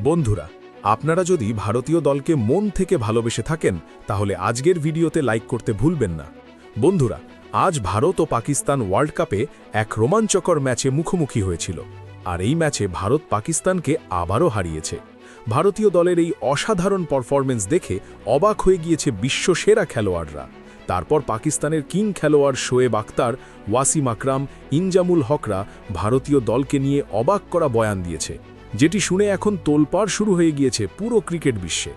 বন্ধুরা, আপনারা যদি ভারতীয় দলকে মন থেকে ভালোবেসে থাকেন তাহলে আজকের ভিডিওতে লাইক করতে ভুলবেন না। বন্ধুরা, আজ ভারত ও পাকিস্তান ওয়ার্ল্ড কাপে এক রোমাঞ্চকর ম্যাচে মুখোমুখি হয়েছিল, আর এই ম্যাচে ভারত পাকিস্তানকে আবারও হারিয়েছে। ভারতীয় দলের এই অসাধারণ পারফরম্যান্স দেখে অবাক হয়ে গিয়েছে বিশ্বসেরা খেলোয়াড়রা। তারপর পাকিস্তানের কিং খেলোয়াড় শোয়েব আখতার, ওয়াসিম আকরাম, ইনজামুল হকরা ভারতীয় দলকে নিয়ে অবাক করা বয়ান দিয়েছে, যেটি শুনে এখন তোলপাড় শুরু হয়ে গিয়েছে পুরো ক্রিকেট বিশ্বে।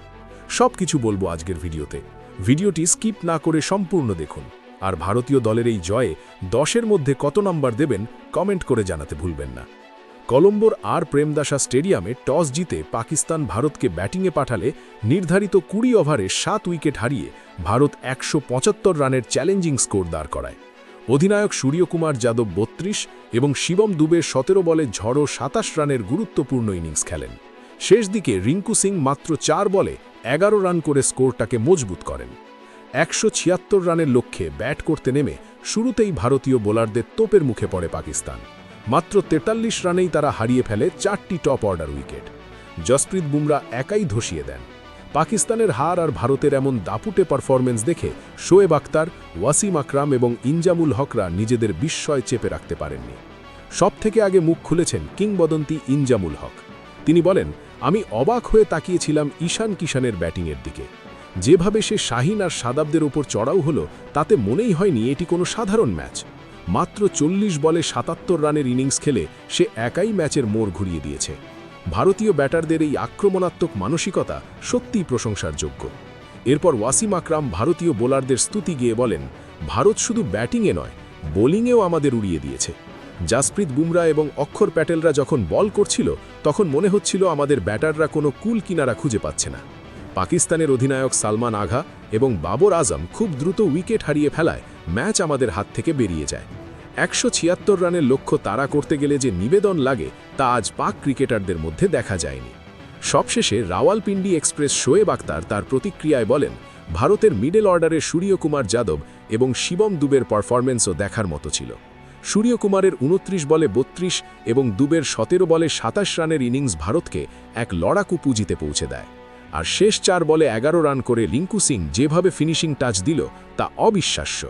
সব কিছু বলবো আজকের ভিডিওতে। ভিডিওটি স্কিপ না করে সম্পূর্ণ দেখুন, আর ভারতীয় দলের এই জয়ে 10-এর মধ্যে কত নাম্বার দেবেন কমেন্ট করে জানাতে ভুলবেন না। কলম্বোর আর প্রেমদাসা স্টেডিয়ামে টস জিতে পাকিস্তান ভারতকে ব্যাটিংয়ে পাঠালে নির্ধারিত 20 ওভারে 7 উইকেট হারিয়ে ভারত 175 রানের চ্যালেঞ্জিং স্কোর দাঁড় করায়। অধিনায়ক সূর্যকুমার যাদব 32 এবং শিবম দুবে 17 বলে ঝড়ো 27 রানের গুরুত্বপূর্ণ ইনিংস খেলেন। শেষ দিকে রিঙ্কু সিং মাত্র 4 বলে 11 রান করে স্কোরটাকে মজবুত করেন। 176 রানের লক্ষ্যে ব্যাট করতে নেমে শুরুতেই ভারতীয় বোলারদের তোপের মুখে পড়ে পাকিস্তান। মাত্র 43 রানেই তারা হারিয়ে ফেলে 4টি top order wicket. Jasprit Bumrah একাই ধসিয়ে দেন। পাকিস্তানের হার আর ভারতের এমন দাপুটে পারফরম্যান্স দেখে শোয়েব আখতার, ওয়াসিম আকরাম এবং ইনজামুল হকরা নিজেদের বিস্ময় চেপে রাখতে পারেননি। সবথেকে আগে মুখ খুলেছেন কিংবদন্তি ইনজামুল হক। তিনি বলেন, আমি অবাক হয়ে তাকিয়েছিলাম ঈশান কিষানের ব্যাটিংয়ের দিকে। যেভাবে সে শাহিন আর সাদাবদের ওপর চড়াও হলো, তাতে মনেই হয়নি এটি কোনো সাধারণ ম্যাচ। মাত্র 40 বলে 77 রানের ইনিংস খেলে সে একাই ম্যাচের মোড় ঘুরিয়ে দিয়েছে। ভারতীয় ব্যাটারদের এই আক্রমণাত্মক মানসিকতা সত্যিই প্রশংসার যোগ্য। এরপর ওয়াসিম আকরাম ভারতীয় বোলারদের স্তুতি গিয়ে বলেন, ভারত শুধু ব্যাটিংয়ে নয়, বোলিংয়েও আমাদের উড়িয়ে দিয়েছে। জাসপ্রীত বুমরা এবং অক্ষর প্যাটেলরা যখন বল করছিল তখন মনে হচ্ছিল আমাদের ব্যাটাররা কোনো কুল কিনারা খুঁজে পাচ্ছে না। পাকিস্তানের অধিনায়ক সালমান আগা এবং বাবর আজম খুব দ্রুত উইকেট হারিয়ে ফেলায় ম্যাচ আমাদের হাত থেকে বেরিয়ে যায়। 176 রানের লক্ষ্য তাড়া করতে গেলে যে নিবেদন লাগে তা আজ পাক ক্রিকেটারদের মধ্যে দেখা যায়নি। সবশেষে রাওয়ালপিন্ডি এক্সপ্রেস শোয়েব আখতার তার প্রতিক্রিয়ায় বলেন, ভারতের মিডল অর্ডারে সূর্যকুমার যাদব এবং শিবম দুবের পারফরম্যান্সও দেখার মতো ছিল। সূর্যকুমারের 29 বলে 32 এবং দুবের 17 বলে 27 রানের ইনিংস ভারতকে এক লড়াকু পুঁজিতে পৌঁছে দেয়। আর শেষ 4 বলে 11 রান করে রিঙ্কু সিং যেভাবে ফিনিশিং টাচ দিল তা অবিশ্বাস্য।